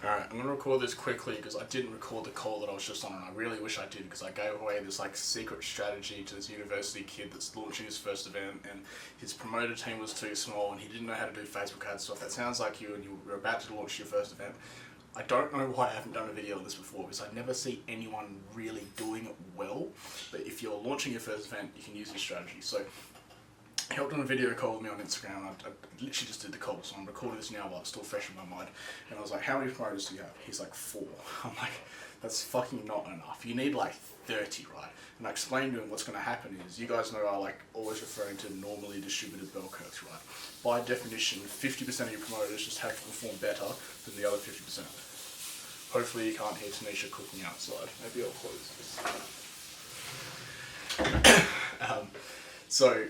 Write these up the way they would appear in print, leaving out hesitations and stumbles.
Alright, I'm going to record this quickly because I didn't record the call that I was just on, and I really wish I did because I gave away this like secret strategy to this university kid that's launching his first event, and his promoter team was too small and he didn't know how to do Facebook ads. So if that sounds like you and you're about to launch your first event, I don't know why I haven't done a video on this before, because I never see anyone really doing it well. But if you're launching your first event, you can use this strategy. So he helped on a video call with me on Instagram. I literally just did the call, so I'm recording this now while it's still fresh in my mind. And I was like, how many promoters do you have? He's like, 4. I'm like, that's fucking not enough. You need like 30, right? And I explained to him what's going to happen is, you guys know I like always referring to normally distributed bell curves, right? By definition, 50% of your promoters just have to perform better than the other 50%. Hopefully you can't hear Tanisha cooking outside. Maybe I'll close this. So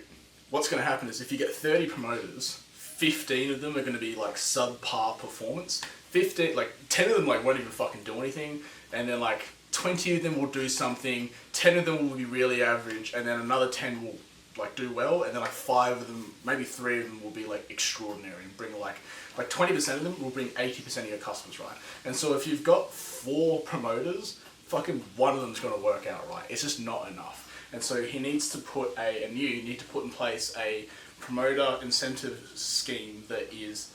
what's going to happen is, if you get 30 promoters, 15 of them are going to be like subpar performance. 10 of them like won't even fucking do anything, and then like 20 of them will do something, 10 of them will be really average, and then another 10 will like do well, and then like 5 of them, maybe 3 of them will be like extraordinary and bring like 20% of them will bring 80% of your customers, right? And so if you've got 4 promoters, fucking one of them's going to work out right. It's just not enough. And so he needs to put you need to put in place a promoter incentive scheme that is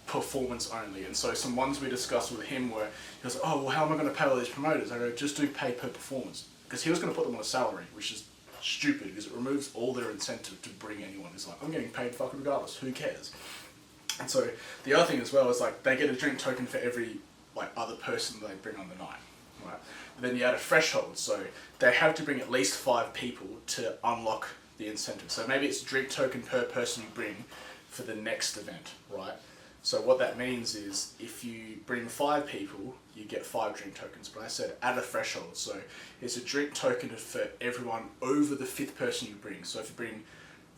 performance only. And so some ones we discussed with him were, he was like, oh, well, how am I going to pay all these promoters? I go, just do pay per performance. Because he was going to put them on a salary, which is stupid because it removes all their incentive to bring anyone. It's like, I'm getting paid fucking regardless, who cares? And so the other thing as well is like, they get a drink token for every like other person they bring on the night, right? But then you add a threshold, so they have to bring at least 5 people to unlock the incentive. So maybe it's a drink token per person you bring for the next event, right? So what that means is, if you bring 5 people, you get 5 drink tokens. But I said add a threshold, so it's a drink token for everyone over the 5th person you bring. So if you bring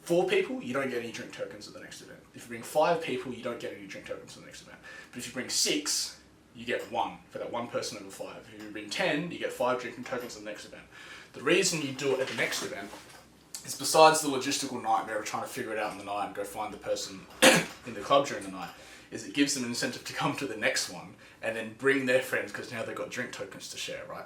4 people, you don't get any drink tokens at the next event. If you bring 5 people, you don't get any drink tokens at the next event. But if you bring 6, you get 1 for that one person over 5. If you bring 10, you get 5 drinking tokens at the next event. The reason you do it at the next event is, besides the logistical nightmare of trying to figure it out in the night and go find the person in the club during the night, is it gives them an incentive to come to the next one and then bring their friends, because now they've got drink tokens to share, right?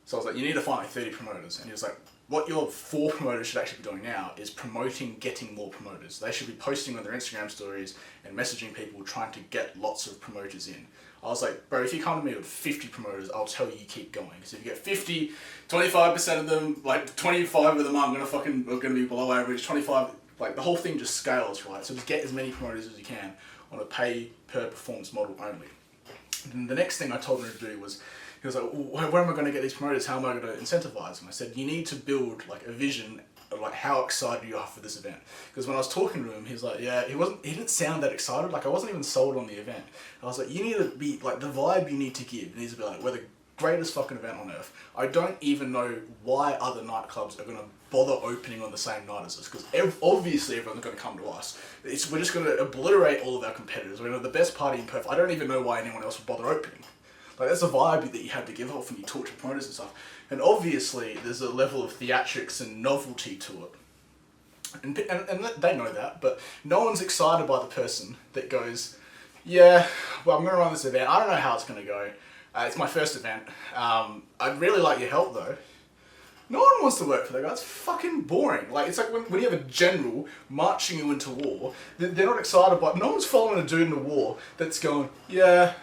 So I was like, you need to find like 30 promoters. And he was like, what your 4 promoters should actually be doing now is promoting getting more promoters. They should be posting on their Instagram stories and messaging people trying to get lots of promoters in. I was like, bro, if you come to me with 50 promoters, I'll tell you keep going. Because if you get 50, 25% of them, like 25 of them are gonna be below average, 25, like the whole thing just scales, right? So just get as many promoters as you can on a pay per performance model only. And the next thing I told him to do was, he was like, well, where am I going to get these promoters? How am I going to incentivize them? I said, you need to build like a vision of like how excited you are for this event. Because when I was talking to him, he was like, yeah, he didn't sound that excited. Like, I wasn't even sold on the event. I was like, you need to be like, the vibe you need to give needs to be like, we're the greatest fucking event on earth. I don't even know why other nightclubs are going to bother opening on the same night as us, because obviously everyone's going to come to us. We're just going to obliterate all of our competitors. We're going to have the best party in Perth. I don't even know why anyone else would bother opening. Like, that's a vibe that you have to give off when you talk to promoters and stuff. And obviously there's a level of theatrics and novelty to it. And they know that, but no one's excited by the person that goes, yeah, well, I'm going to run this event. I don't know how it's going to go. It's my first event. I'd really like your help though. No one wants to work for that guy. It's fucking boring. Like, it's like when you have a general marching you into war, they're not excited by it. No one's following a dude into war that's going, yeah,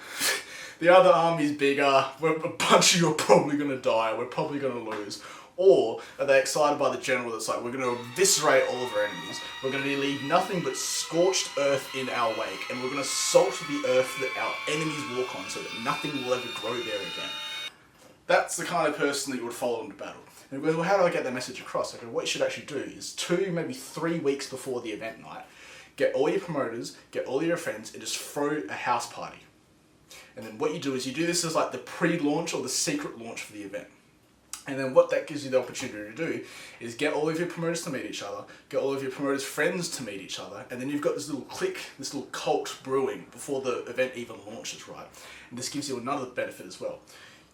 the other army's bigger, a bunch of you are probably going to die, we're probably going to lose. Or are they excited by the general that's like, we're going to eviscerate all of our enemies, we're going to leave nothing but scorched earth in our wake, and we're going to salt the earth that our enemies walk on so that nothing will ever grow there again. That's the kind of person that you would follow into battle. And he goes, well, how do I get that message across? I go, what you should actually do is 2, maybe 3 weeks before the event night, get all your promoters, get all your friends, and just throw a house party. And then what you do is you do this as like the pre-launch or the secret launch for the event. And then what that gives you the opportunity to do is get all of your promoters to meet each other, get all of your promoters' friends to meet each other, and then you've got this little clique, this little cult brewing before the event even launches, right? And this gives you another benefit as well.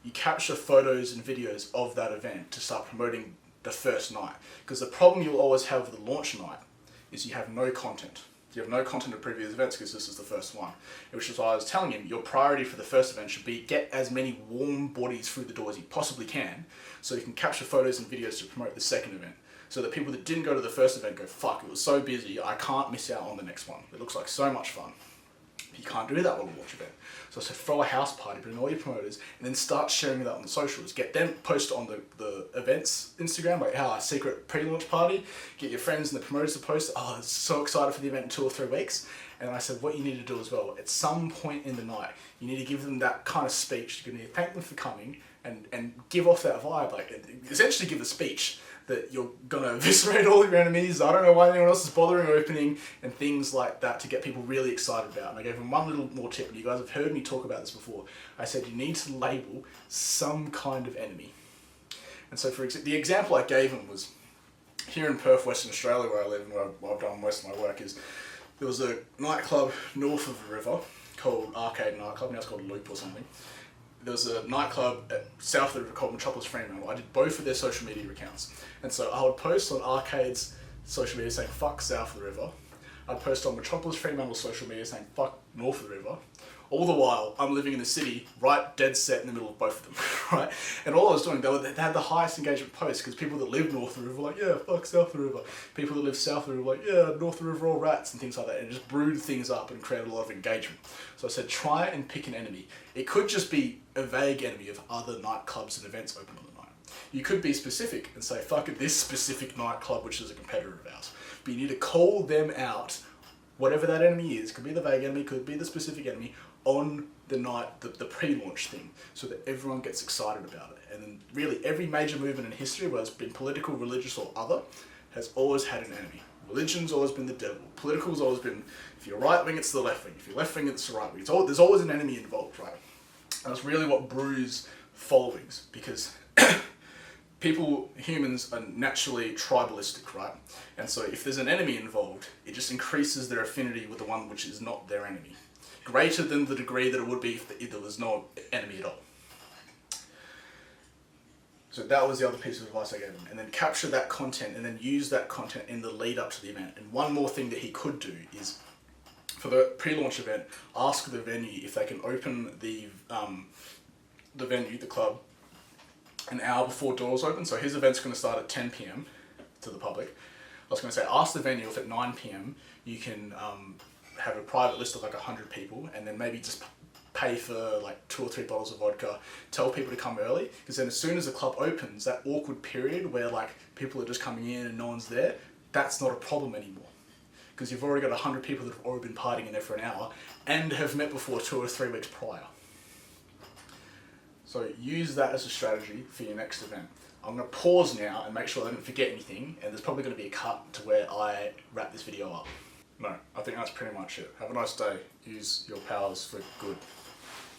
You capture photos and videos of that event to start promoting the first night. Because the problem you'll always have with the launch night is you have no content. You have no content of previous events because this is the first one. Which is why I was telling him your priority for the first event should be get as many warm bodies through the door as you possibly can so you can capture photos and videos to promote the second event. So that people that didn't go to the first event go, fuck, it was so busy, I can't miss out on the next one. It looks like so much fun. You can't do that with a launch event. So I said throw a house party, bring all your promoters, and then start sharing that on the socials. Get them post on the events Instagram, like our secret pre-launch party. Get your friends and the promoters to post, oh, I'm so excited for the event in 2 or 3 weeks. And I said, what you need to do as well, at some point in the night, you need to give them that kind of speech. You need to thank them for coming and give off that vibe, like essentially give a speech that you're gonna eviscerate all your enemies. I don't know why anyone else is bothering opening and things like that to get people really excited about. And I gave them one little more tip, and you guys have heard me talk about this before. I said you need to label some kind of enemy. And so the example I gave him was here in Perth, Western Australia, where I live and where I've done most of my work, is there was a nightclub north of the river called Arcade Nightclub, now it's called Loop or something. There was a nightclub south of the river called Metropolis Fremantle. I did both of their social media accounts. And so I would post on Arcade's social media saying, fuck south of the river. I'd post on Metropolis Fremantle's social media saying, fuck north of the river. All the while, I'm living in the city, right dead set in the middle of both of them, right? And all I was doing, they had the highest engagement posts because people that live north of the river were like, yeah, fuck south of the river. People that live south of the river were like, yeah, north of the river all rats and things like that. And it just brewed things up and created a lot of engagement. So I said, try and pick an enemy. It could just be a vague enemy of other nightclubs and events open on the night. You could be specific and say, fuck it, this specific nightclub, which is a competitor of ours. But you need to call them out, whatever that enemy is. Could be the vague enemy, could be the specific enemy, on the night, the pre-launch thing, so that everyone gets excited about it. And then really every major movement in history, whether it's been political, religious or other, has always had an enemy. Religion's always been the devil. Political's always been, if you're right wing, it's the left wing. If you're left wing, it's the right wing. There's always an enemy involved, right? And that's really what brews followings, because humans are naturally tribalistic, right? And so if there's an enemy involved, it just increases their affinity with the one which is not their enemy. Greater than the degree that it would be if there was no enemy at all. So that was the other piece of advice I gave him. And then capture that content and then use that content in the lead up to the event. And one more thing that he could do is, for the pre-launch event, ask the venue if they can open the venue, the club, an hour before doors open. So his event's going to start at 10 PM to the public. I was going to say, ask the venue if at 9 PM you can have a private list of like 100 people, and then maybe just pay for like 2 or 3 bottles of vodka, tell people to come early, because then as soon as the club opens, that awkward period where like people are just coming in and no one's there, that's not a problem anymore. Because you've already got 100 people that have already been partying in there for an hour and have met before 2 or 3 weeks prior. So use that as a strategy for your next event. I'm going to pause now and make sure I don't forget anything, and there's probably going to be a cut to where I wrap this video up. No, I think that's pretty much it. Have a nice day. Use your powers for good.